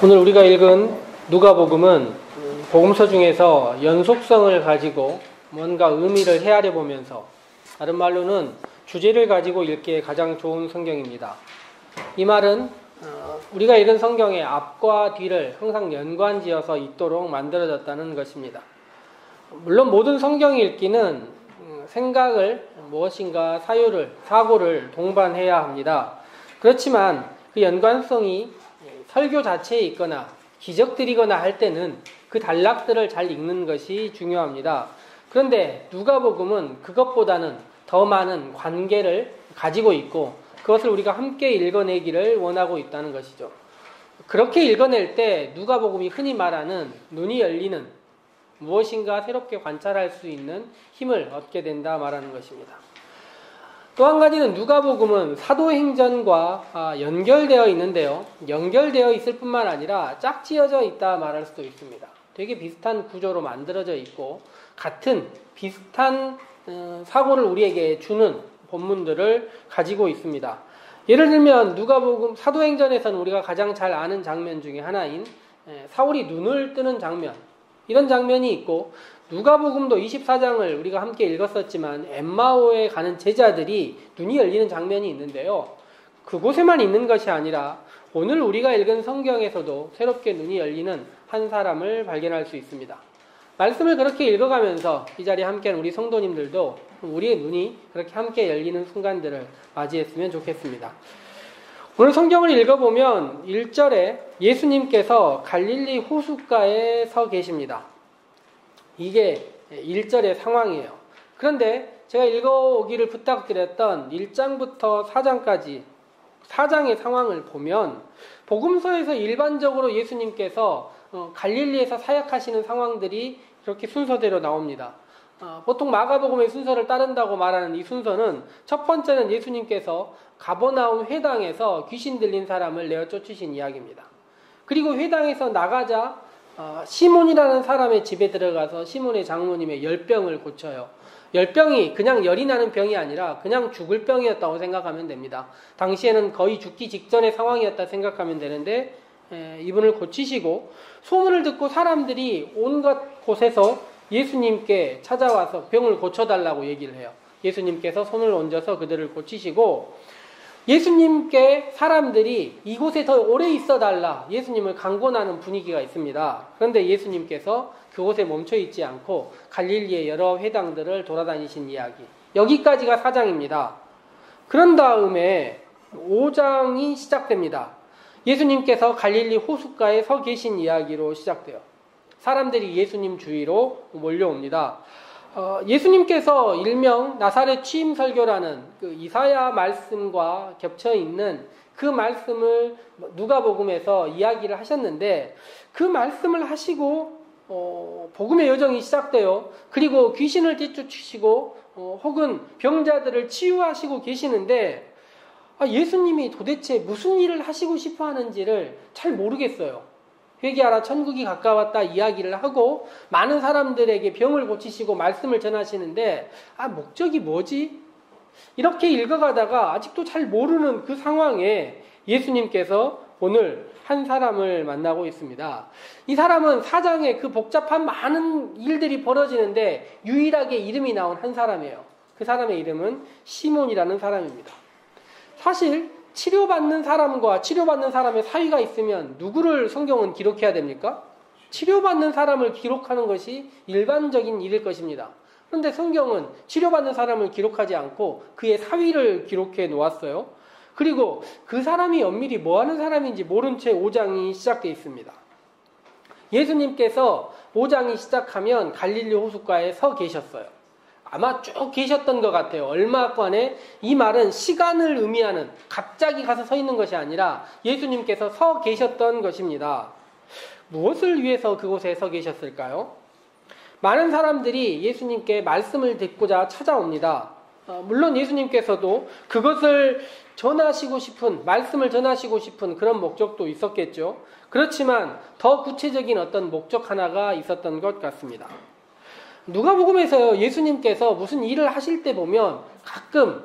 오늘 우리가 읽은 누가복음은 복음서 중에서 연속성을 가지고 뭔가 의미를 헤아려 보면서 다른 말로는 주제를 가지고 읽기에 가장 좋은 성경입니다. 이 말은 우리가 읽은 성경의 앞과 뒤를 항상 연관지어서 있도록 만들어졌다는 것입니다. 물론 모든 성경 읽기는 생각을 무엇인가 사고를 동반해야 합니다. 그렇지만 그 연관성이 설교 자체에 있거나 기적들이거나 할 때는 그 단락들을 잘 읽는 것이 중요합니다. 그런데 누가복음은 그것보다는 더 많은 관계를 가지고 있고 그것을 우리가 함께 읽어내기를 원하고 있다는 것이죠. 그렇게 읽어낼 때 누가복음이 흔히 말하는 눈이 열리는 무엇인가 새롭게 관찰할 수 있는 힘을 얻게 된다 말하는 것입니다. 또 한 가지는 누가복음은 사도행전과 연결되어 있는데요. 연결되어 있을 뿐만 아니라 짝지어져 있다 말할 수도 있습니다. 되게 비슷한 구조로 만들어져 있고 같은 비슷한 사고를 우리에게 주는 본문들을 가지고 있습니다. 예를 들면 누가복음 사도행전에서는 우리가 가장 잘 아는 장면 중에 하나인 사울이 눈을 뜨는 장면, 이런 장면이 있고, 누가복음도 24장을 우리가 함께 읽었었지만 엠마오에 가는 제자들이 눈이 열리는 장면이 있는데요. 그곳에만 있는 것이 아니라 오늘 우리가 읽은 성경에서도 새롭게 눈이 열리는 한 사람을 발견할 수 있습니다. 말씀을 그렇게 읽어가면서 이 자리에 함께한 우리 성도님들도 우리의 눈이 그렇게 함께 열리는 순간들을 맞이했으면 좋겠습니다. 오늘 성경을 읽어보면 1절에 예수님께서 갈릴리 호숫가에 서 계십니다. 이게 1절의 상황이에요. 그런데 제가 읽어오기를 부탁드렸던 1장부터 4장까지 4장의 상황을 보면 복음서에서 일반적으로 예수님께서 갈릴리에서 사역하시는 상황들이 이렇게 순서대로 나옵니다. 보통 마가복음의 순서를 따른다고 말하는 이 순서는 첫 번째는 예수님께서 가버나움 회당에서 귀신 들린 사람을 내어 쫓으신 이야기입니다. 그리고 회당에서 나가자 시몬이라는 사람의 집에 들어가서 시몬의 장로님의 열병을 고쳐요. 열병이 그냥 열이 나는 병이 아니라 그냥 죽을 병이었다고 생각하면 됩니다. 당시에는 거의 죽기 직전의 상황이었다 생각하면 되는데 이분을 고치시고 소문을 듣고 사람들이 온갖 곳에서 예수님께 찾아와서 병을 고쳐달라고 얘기를 해요. 예수님께서 손을 얹어서 그들을 고치시고 예수님께 사람들이 이곳에 더 오래 있어달라 예수님을 강권하는 분위기가 있습니다. 그런데 예수님께서 그곳에 멈춰 있지 않고 갈릴리의 여러 회당들을 돌아다니신 이야기, 여기까지가 4장입니다. 그런 다음에 5장이 시작됩니다. 예수님께서 갈릴리 호숫가에 서 계신 이야기로 시작돼요. 사람들이 예수님 주위로 몰려옵니다. 예수님께서 일명 나사렛 취임 설교라는 그 이사야 말씀과 겹쳐 있는 그 말씀을 누가복음에서 이야기를 하셨는데 그 말씀을 하시고 복음의 여정이 시작돼요. 그리고 귀신을 쫓으시고 혹은 병자들을 치유하시고 계시는데 예수님이 도대체 무슨 일을 하시고 싶어 하는지를 잘 모르겠어요. 회개하라 천국이 가까웠다 이야기를 하고 많은 사람들에게 병을 고치시고 말씀을 전하시는데 목적이 뭐지? 이렇게 읽어가다가 아직도 잘 모르는 그 상황에 예수님께서 오늘 한 사람을 만나고 있습니다. 이 사람은 4장에 그 복잡한 많은 일들이 벌어지는데 유일하게 이름이 나온 한 사람이에요. 그 사람의 이름은 시몬이라는 사람입니다. 사실 치료받는 사람과 치료받는 사람의 사이가 있으면 누구를 성경은 기록해야 됩니까? 치료받는 사람을 기록하는 것이 일반적인 일일 것입니다. 그런데 성경은 치료받는 사람을 기록하지 않고 그의 사위를 기록해 놓았어요. 그리고 그 사람이 엄밀히 뭐 하는 사람인지 모른 채 5장이 시작되어 있습니다. 예수님께서 5장이 시작하면 갈릴리 호숫가에 서 계셨어요. 아마 쭉 계셨던 것 같아요. 얼마간에 이 말은 시간을 의미하는 갑자기 가서 서 있는 것이 아니라 예수님께서 서 계셨던 것입니다. 무엇을 위해서 그곳에 서 계셨을까요? 많은 사람들이 예수님께 말씀을 듣고자 찾아옵니다. 물론 예수님께서도 그것을 전하시고 싶은, 말씀을 전하시고 싶은 그런 목적도 있었겠죠. 그렇지만 더 구체적인 어떤 목적 하나가 있었던 것 같습니다. 누가복음에서 예수님께서 무슨 일을 하실 때 보면 가끔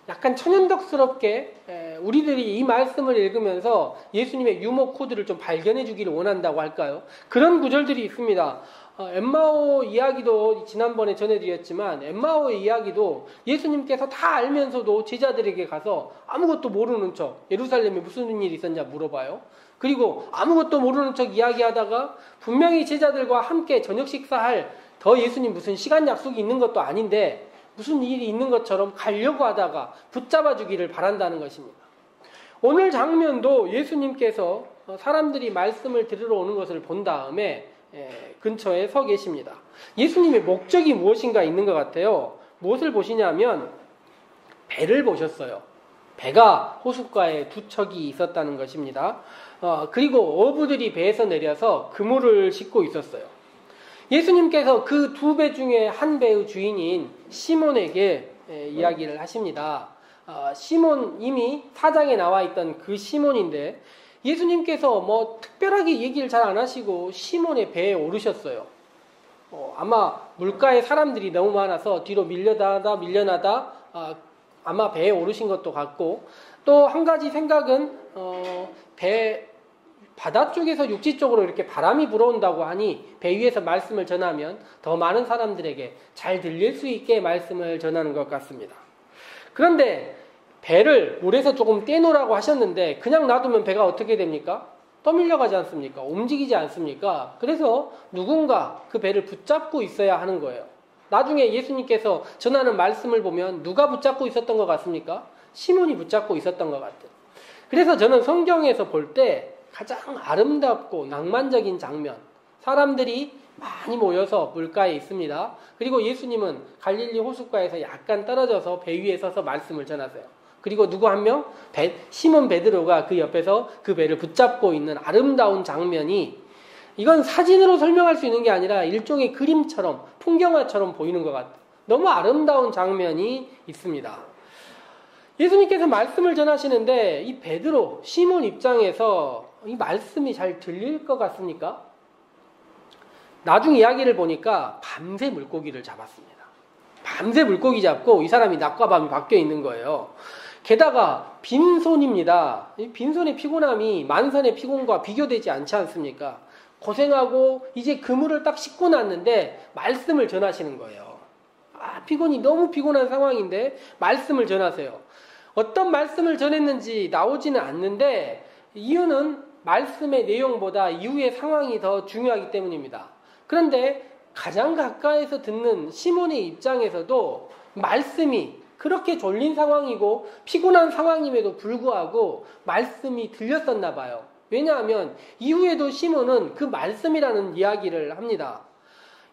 약간 천연덕스럽게 우리들이 이 말씀을 읽으면서 예수님의 유머 코드를 좀 발견해 주기를 원한다고 할까요? 그런 구절들이 있습니다. 엠마오 이야기도 지난번에 전해드렸지만 엠마오의 이야기도 예수님께서 다 알면서도 제자들에게 가서 아무것도 모르는 척 예루살렘에 무슨 일이 있었냐 물어봐요. 그리고 아무것도 모르는 척 이야기하다가 분명히 제자들과 함께 저녁 식사할 더 예수님 무슨 시간 약속이 있는 것도 아닌데 무슨 일이 있는 것처럼 가려고 하다가 붙잡아 주기를 바란다는 것입니다. 오늘 장면도 예수님께서 사람들이 말씀을 들으러 오는 것을 본 다음에 근처에 서 계십니다. 예수님의 목적이 무엇인가 있는 것 같아요. 무엇을 보시냐면 배를 보셨어요. 배가 호숫가에 두 척이 있었다는 것입니다. 그리고 어부들이 배에서 내려서 그물을 싣고 있었어요. 예수님께서 그 두 배 중에 한 배의 주인인 시몬에게 이야기를 하십니다. 시몬, 이미 4장에 나와 있던 그 시몬인데 예수님께서 뭐 특별하게 얘기를 잘 안 하시고 시몬의 배에 오르셨어요. 아마 물가에 사람들이 너무 많아서 뒤로 밀려나다 아마 배에 오르신 것도 같고, 또 한 가지 생각은 바다 쪽에서 육지 쪽으로 이렇게 바람이 불어온다고 하니 배 위에서 말씀을 전하면 더 많은 사람들에게 잘 들릴 수 있게 말씀을 전하는 것 같습니다. 그런데 배를 물에서 조금 떼놓으라고 하셨는데 그냥 놔두면 배가 어떻게 됩니까? 떠밀려가지 않습니까? 움직이지 않습니까? 그래서 누군가 그 배를 붙잡고 있어야 하는 거예요. 나중에 예수님께서 전하는 말씀을 보면 누가 붙잡고 있었던 것 같습니까? 시몬이 붙잡고 있었던 것 같아요. 그래서 저는 성경에서 볼 때 가장 아름답고 낭만적인 장면, 사람들이 많이 모여서 물가에 있습니다. 그리고 예수님은 갈릴리 호숫가에서 약간 떨어져서 배 위에 서서 말씀을 전하세요. 그리고 누구 한 명? 시몬 베드로가 그 옆에서 그 배를 붙잡고 있는 아름다운 장면이, 이건 사진으로 설명할 수 있는 게 아니라 일종의 그림처럼 풍경화처럼 보이는 것 같아요. 너무 아름다운 장면이 있습니다. 예수님께서 말씀을 전하시는데 이 베드로, 시몬 입장에서 이 말씀이 잘 들릴 것 같습니까? 나중 이야기를 보니까 밤새 물고기를 잡았습니다. 밤새 물고기 잡고 이 사람이 낮과 밤이 바뀌어 있는 거예요. 게다가 빈손입니다. 이 빈손의 피곤함이 만선의 피곤과 비교되지 않지 않습니까? 고생하고 이제 그물을 딱 싣고 났는데 말씀을 전하시는 거예요. 피곤이 너무 피곤한 상황인데 말씀을 전하세요. 어떤 말씀을 전했는지 나오지는 않는데 이유는 말씀의 내용보다 이후의 상황이 더 중요하기 때문입니다. 그런데 가장 가까이서 듣는 시몬의 입장에서도 말씀이 그렇게 졸린 상황이고 피곤한 상황임에도 불구하고 말씀이 들렸었나 봐요. 왜냐하면 이후에도 시몬은 그 말씀이라는 이야기를 합니다.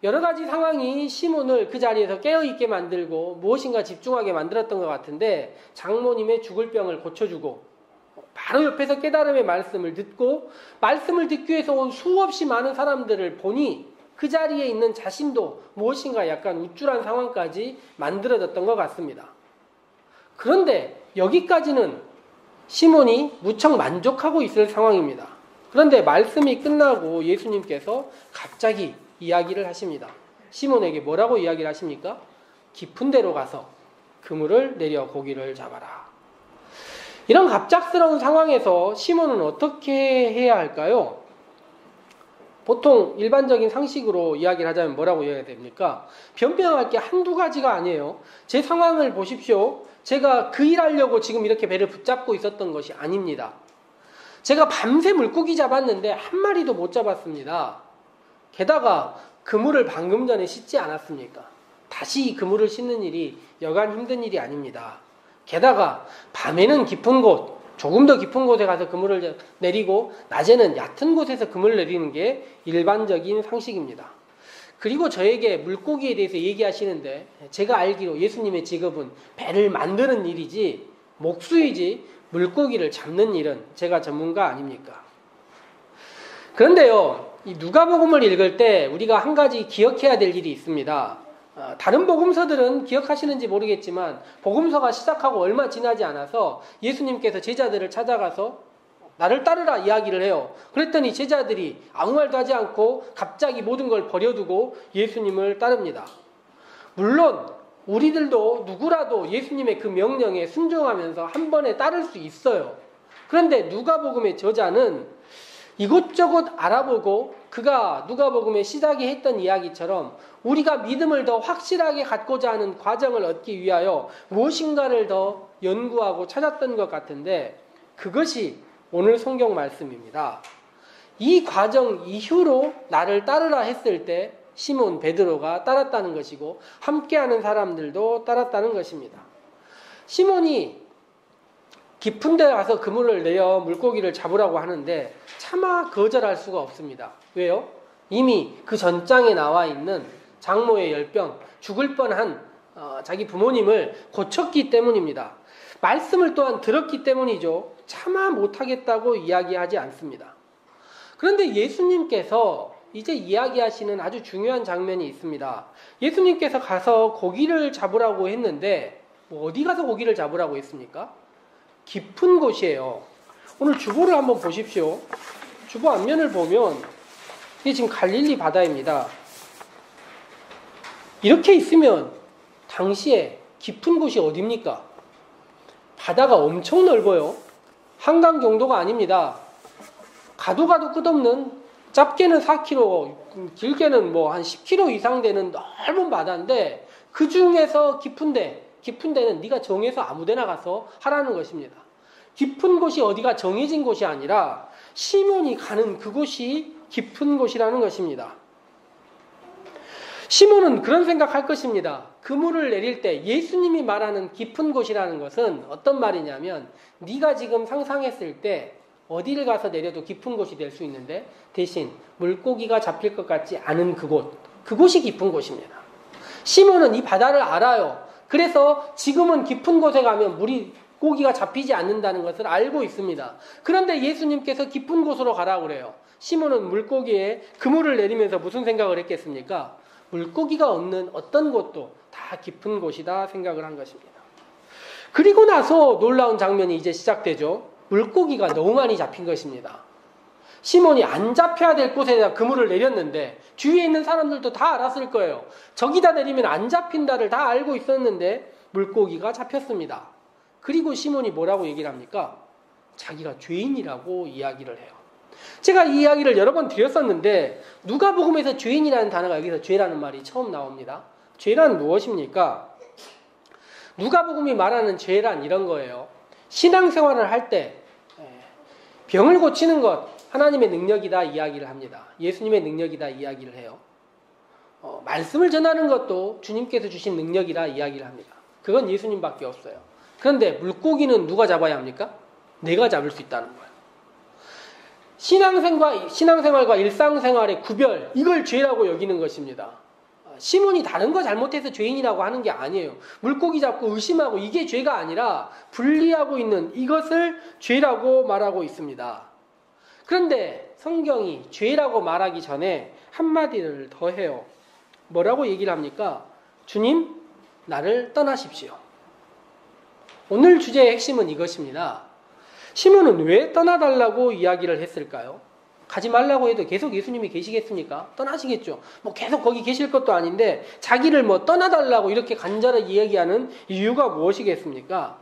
여러 가지 상황이 시몬을 그 자리에서 깨어있게 만들고 무엇인가 집중하게 만들었던 것 같은데, 장모님의 죽을 병을 고쳐주고 바로 옆에서 깨달음의 말씀을 듣고 말씀을 듣기 위해서 온 수없이 많은 사람들을 보니 그 자리에 있는 자신도 무엇인가 약간 우쭐한 상황까지 만들어졌던 것 같습니다. 그런데 여기까지는 시몬이 무척 만족하고 있을 상황입니다. 그런데 말씀이 끝나고 예수님께서 갑자기 이야기를 하십니다. 시몬에게 뭐라고 이야기를 하십니까? 깊은 데로 가서 그물을 내려 고기를 잡아라. 이런 갑작스러운 상황에서 시몬은 어떻게 해야 할까요? 보통 일반적인 상식으로 이야기를 하자면 뭐라고 이야기해야 됩니까? 변명할 게 한두 가지가 아니에요. 제 상황을 보십시오. 제가 그 일하려고 지금 이렇게 배를 붙잡고 있었던 것이 아닙니다. 제가 밤새 물고기 잡았는데 한 마리도 못 잡았습니다. 게다가 그물을 방금 전에 씻지 않았습니까? 다시 이 그물을 씻는 일이 여간 힘든 일이 아닙니다. 게다가 밤에는 깊은 곳, 조금 더 깊은 곳에 가서 그물을 내리고 낮에는 얕은 곳에서 그물을 내리는 게 일반적인 상식입니다. 그리고 저에게 물고기에 대해서 얘기하시는데 제가 알기로 예수님의 직업은 배를 만드는 일이지 목수이지 물고기를 잡는 일은 제가 전문가 아닙니까? 그런데요, 이 누가복음을 읽을 때 우리가 한 가지 기억해야 될 일이 있습니다. 다른 복음서들은 기억하시는지 모르겠지만 복음서가 시작하고 얼마 지나지 않아서 예수님께서 제자들을 찾아가서 나를 따르라 이야기를 해요. 그랬더니 제자들이 아무 말도 하지 않고 갑자기 모든 걸 버려두고 예수님을 따릅니다. 물론 우리들도 누구라도 예수님의 그 명령에 순종하면서 한 번에 따를 수 있어요. 그런데 누가복음의 저자는 이것저것 알아보고 그가 누가복음의 시작에 했던 이야기처럼 우리가 믿음을 더 확실하게 갖고자 하는 과정을 얻기 위하여 무엇인가를 더 연구하고 찾았던 것 같은데 그것이 오늘 성경 말씀입니다. 이 과정 이후로 나를 따르라 했을 때 시몬 베드로가 따랐다는 것이고 함께하는 사람들도 따랐다는 것입니다. 시몬이 깊은 데 가서 그물을 내어 물고기를 잡으라고 하는데 차마 거절할 수가 없습니다. 왜요? 이미 그 전장에 나와 있는 장모의 열병, 죽을 뻔한 자기 부모님을 고쳤기 때문입니다. 말씀을 또한 들었기 때문이죠. 차마 못하겠다고 이야기하지 않습니다. 그런데 예수님께서 이제 이야기하시는 아주 중요한 장면이 있습니다. 예수님께서 가서 고기를 잡으라고 했는데 어디 가서 고기를 잡으라고 했습니까? 깊은 곳이에요. 오늘 주보를 한번 보십시오. 주보 앞면을 보면 이게 지금 갈릴리 바다입니다. 이렇게 있으면 당시에 깊은 곳이 어디입니까? 바다가 엄청 넓어요. 한강 정도가 아닙니다. 가도 끝없는 짧게는 4km, 길게는 뭐 한 10km 이상 되는 넓은 바다인데 그 중에서 깊은 데는 네가 정해서 아무데나 가서 하라는 것입니다. 깊은 곳이 어디가 정해진 곳이 아니라 시몬이 가는 그곳이 깊은 곳이라는 것입니다. 시몬은 그런 생각할 것입니다. 그물을 내릴 때 예수님이 말하는 깊은 곳이라는 것은 어떤 말이냐면 네가 지금 상상했을 때 어디를 가서 내려도 깊은 곳이 될 수 있는데 대신 물고기가 잡힐 것 같지 않은 그곳이 깊은 곳입니다. 시몬은 이 바다를 알아요. 그래서 지금은 깊은 곳에 가면 물고기가 잡히지 않는다는 것을 알고 있습니다. 그런데 예수님께서 깊은 곳으로 가라고 그래요. 시몬은 물고기에 그물을 내리면서 무슨 생각을 했겠습니까? 물고기가 없는 어떤 곳도 다 깊은 곳이다 생각을 한 것입니다. 그리고 나서 놀라운 장면이 이제 시작되죠. 물고기가 너무 많이 잡힌 것입니다. 시몬이 안 잡혀야 될 곳에다 그물을 내렸는데 주위에 있는 사람들도 다 알았을 거예요. 저기다 내리면 안 잡힌다를 다 알고 있었는데 물고기가 잡혔습니다. 그리고 시몬이 뭐라고 얘기를 합니까? 자기가 죄인이라고 이야기를 해요. 제가 이 이야기를 여러 번 드렸었는데 누가복음에서 죄인이라는 단어가 여기서 죄라는 말이 처음 나옵니다. 죄란 무엇입니까? 누가복음이 말하는 죄란 이런 거예요. 신앙생활을 할 때 병을 고치는 것 하나님의 능력이다 이야기를 합니다. 예수님의 능력이다 이야기를 해요. 말씀을 전하는 것도 주님께서 주신 능력이다 이야기를 합니다. 그건 예수님밖에 없어요. 그런데 물고기는 누가 잡아야 합니까? 내가 잡을 수 있다는 거예요. 신앙생활과 일상생활의 구별, 이걸 죄라고 여기는 것입니다. 시몬이 다른 거 잘못해서 죄인이라고 하는 게 아니에요. 물고기 잡고 의심하고 이게 죄가 아니라 분리하고 있는 이것을 죄라고 말하고 있습니다. 그런데 성경이 죄라고 말하기 전에 한마디를 더 해요. 뭐라고 얘기를 합니까? 주님, 나를 떠나십시오. 오늘 주제의 핵심은 이것입니다. 시몬은 왜 떠나달라고 이야기를 했을까요? 가지 말라고 해도 계속 예수님이 계시겠습니까? 떠나시겠죠. 뭐 계속 거기 계실 것도 아닌데 자기를 뭐 떠나달라고 이렇게 간절하게 이야기하는 이유가 무엇이겠습니까?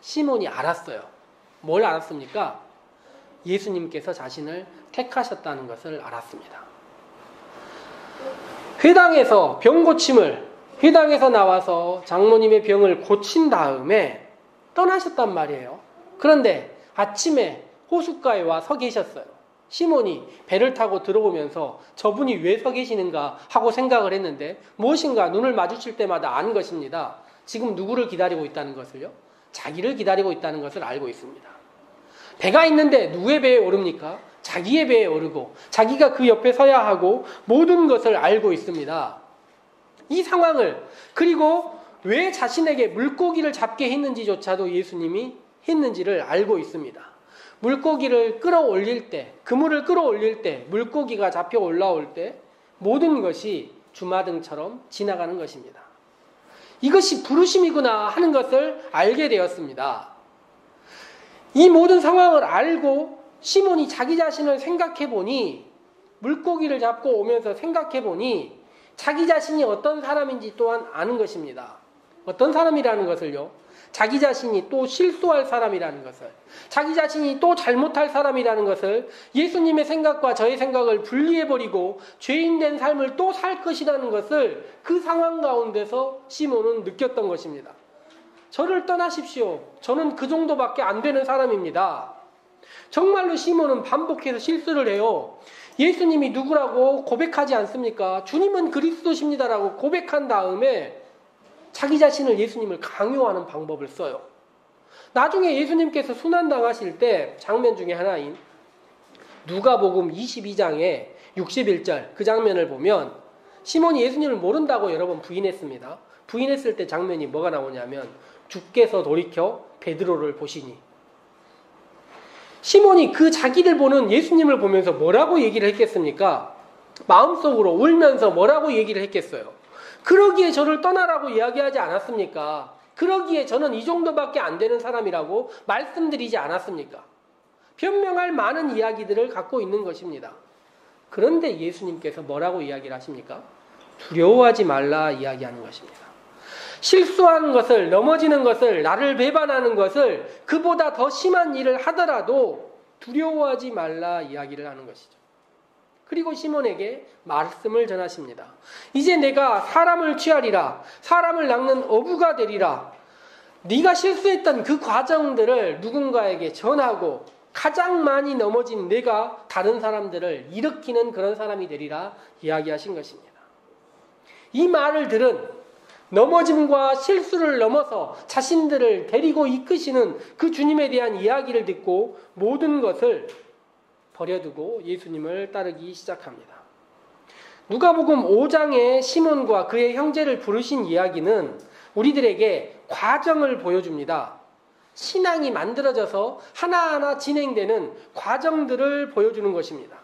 시몬이 알았어요. 뭘 알았습니까? 예수님께서 자신을 택하셨다는 것을 알았습니다. 회당에서 병 고침을 회당에서 나와서 장모님의 병을 고친 다음에 떠나셨단 말이에요. 그런데 아침에 호숫가에 와 서 계셨어요. 시몬이 배를 타고 들어오면서 저분이 왜 서 계시는가 하고 생각을 했는데 무엇인가 눈을 마주칠 때마다 안 것입니다. 지금 누구를 기다리고 있다는 것을요? 자기를 기다리고 있다는 것을 알고 있습니다. 배가 있는데 누구의 배에 오릅니까? 자기의 배에 오르고 자기가 그 옆에 서야 하고 모든 것을 알고 있습니다. 이 상황을 그리고 왜 자신에게 물고기를 잡게 했는지조차도 예수님이 했는지를 알고 있습니다. 물고기를 끌어올릴 때, 그물을 끌어올릴 때, 물고기가 잡혀 올라올 때 모든 것이 주마등처럼 지나가는 것입니다. 이것이 부르심이구나 하는 것을 알게 되었습니다. 이 모든 상황을 알고 시몬이 자기 자신을 생각해보니 물고기를 잡고 오면서 생각해보니 자기 자신이 어떤 사람인지 또한 아는 것입니다. 어떤 사람이라는 것을요? 자기 자신이 또 실수할 사람이라는 것을, 자기 자신이 또 잘못할 사람이라는 것을, 예수님의 생각과 저의 생각을 분리해버리고 죄인된 삶을 또 살 것이라는 것을 그 상황 가운데서 시몬은 느꼈던 것입니다. 저를 떠나십시오. 저는 그 정도밖에 안 되는 사람입니다. 정말로 시몬은 반복해서 실수를 해요. 예수님이 누구라고 고백하지 않습니까? 주님은 그리스도십니다라고 고백한 다음에 자기 자신을, 예수님을 강요하는 방법을 써요. 나중에 예수님께서 순환당하실 때 장면 중에 하나인 누가복음 22장의 61절 그 장면을 보면 시몬이 예수님을 모른다고 여러 번 부인했습니다. 부인했을 때 장면이 뭐가 나오냐면 주께서 돌이켜 베드로를 보시니, 시몬이 그 자기를 보는 예수님을 보면서 뭐라고 얘기를 했겠습니까? 마음속으로 울면서 뭐라고 얘기를 했겠어요? 그러기에 저를 떠나라고 이야기하지 않았습니까? 그러기에 저는 이 정도밖에 안 되는 사람이라고 말씀드리지 않았습니까? 변명할 많은 이야기들을 갖고 있는 것입니다. 그런데 예수님께서 뭐라고 이야기를 하십니까? 두려워하지 말라 이야기하는 것입니다. 실수하는 것을, 넘어지는 것을, 나를 배반하는 것을, 그보다 더 심한 일을 하더라도 두려워하지 말라 이야기를 하는 것이죠. 그리고 시몬에게 말씀을 전하십니다. 이제 내가 사람을 취하리라. 사람을 낚는 어부가 되리라. 네가 실수했던 그 과정들을 누군가에게 전하고 가장 많이 넘어진 내가 다른 사람들을 일으키는 그런 사람이 되리라 이야기하신 것입니다. 이 말을 들은 넘어짐과 실수를 넘어서 자신들을 데리고 이끄시는 그 주님에 대한 이야기를 듣고 모든 것을 버려두고 예수님을 따르기 시작합니다. 누가복음 5장의 시몬과 그의 형제를 부르신 이야기는 우리들에게 과정을 보여줍니다. 신앙이 만들어져서 하나하나 진행되는 과정들을 보여주는 것입니다.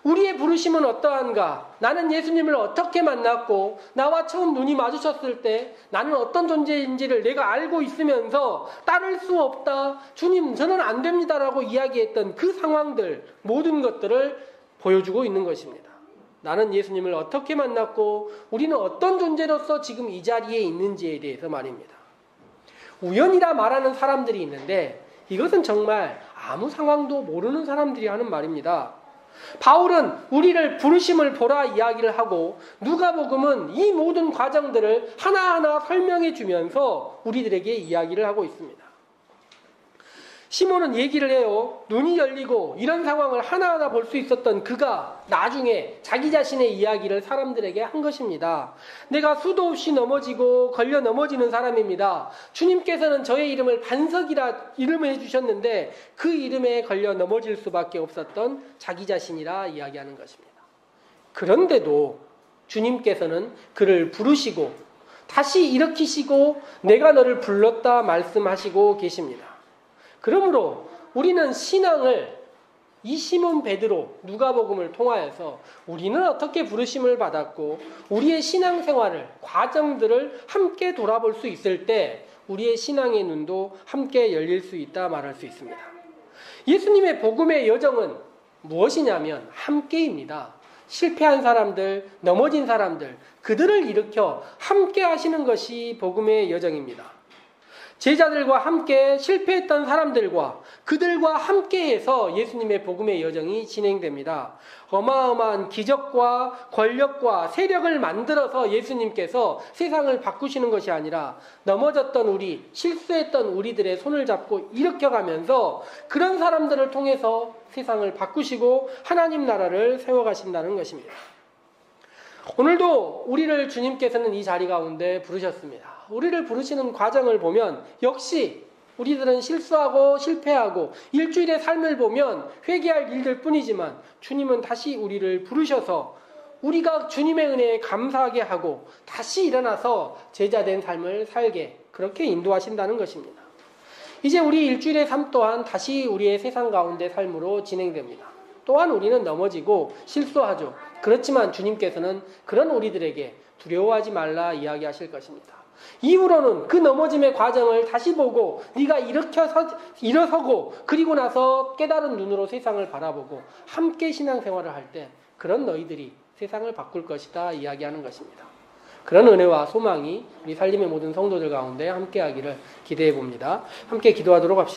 우리의 부르심은 어떠한가? 나는 예수님을 어떻게 만났고 나와 처음 눈이 마주쳤을 때 나는 어떤 존재인지를 내가 알고 있으면서 따를 수 없다. 주님, 저는 안 됩니다라고 이야기했던 그 상황들, 모든 것들을 보여주고 있는 것입니다. 나는 예수님을 어떻게 만났고 우리는 어떤 존재로서 지금 이 자리에 있는지에 대해서 말입니다. 우연이라 말하는 사람들이 있는데 이것은 정말 아무 상황도 모르는 사람들이 하는 말입니다. 바울은 우리를 부르심을 보라 이야기를 하고 누가복음은 이 모든 과정들을 하나하나 설명해 주면서 우리들에게 이야기를 하고 있습니다. 시몬은 얘기를 해요. 눈이 열리고 이런 상황을 하나하나 볼 수 있었던 그가 나중에 자기 자신의 이야기를 사람들에게 한 것입니다. 내가 수도 없이 넘어지고 걸려 넘어지는 사람입니다. 주님께서는 저의 이름을 반석이라 이름을 해주셨는데 그 이름에 걸려 넘어질 수밖에 없었던 자기 자신이라 이야기하는 것입니다. 그런데도 주님께서는 그를 부르시고 다시 일으키시고 내가 너를 불렀다 말씀하시고 계십니다. 그러므로 우리는 신앙을 이 시몬 베드로 누가복음을 통하여서 우리는 어떻게 부르심을 받았고 우리의 신앙생활을, 과정들을 함께 돌아볼 수 있을 때 우리의 신앙의 눈도 함께 열릴 수 있다 말할 수 있습니다. 예수님의 복음의 여정은 무엇이냐면 함께입니다. 실패한 사람들, 넘어진 사람들, 그들을 일으켜 함께 하시는 것이 복음의 여정입니다. 제자들과 함께 실패했던 사람들과 그들과 함께해서 예수님의 복음의 여정이 진행됩니다. 어마어마한 기적과 권력과 세력을 만들어서 예수님께서 세상을 바꾸시는 것이 아니라 넘어졌던 우리, 실수했던 우리들의 손을 잡고 일으켜가면서 그런 사람들을 통해서 세상을 바꾸시고 하나님 나라를 세워가신다는 것입니다. 오늘도 우리를 주님께서는 이 자리 가운데 부르셨습니다. 우리를 부르시는 과정을 보면 역시 우리들은 실수하고 실패하고 일주일의 삶을 보면 회개할 일들 뿐이지만 주님은 다시 우리를 부르셔서 우리가 주님의 은혜에 감사하게 하고 다시 일어나서 제자된 삶을 살게 그렇게 인도하신다는 것입니다. 이제 우리 일주일의 삶 또한 다시 우리의 세상 가운데 삶으로 진행됩니다. 또한 우리는 넘어지고 실수하죠. 그렇지만 주님께서는 그런 우리들에게 두려워하지 말라 이야기하실 것입니다. 이후로는 그 넘어짐의 과정을 다시 보고 네가 일어서고 그리고 나서 깨달은 눈으로 세상을 바라보고 함께 신앙생활을 할 때 그런 너희들이 세상을 바꿀 것이다 이야기하는 것입니다. 그런 은혜와 소망이 우리 살림의 모든 성도들 가운데 함께하기를 기대해 봅니다. 함께 기도하도록 합시다.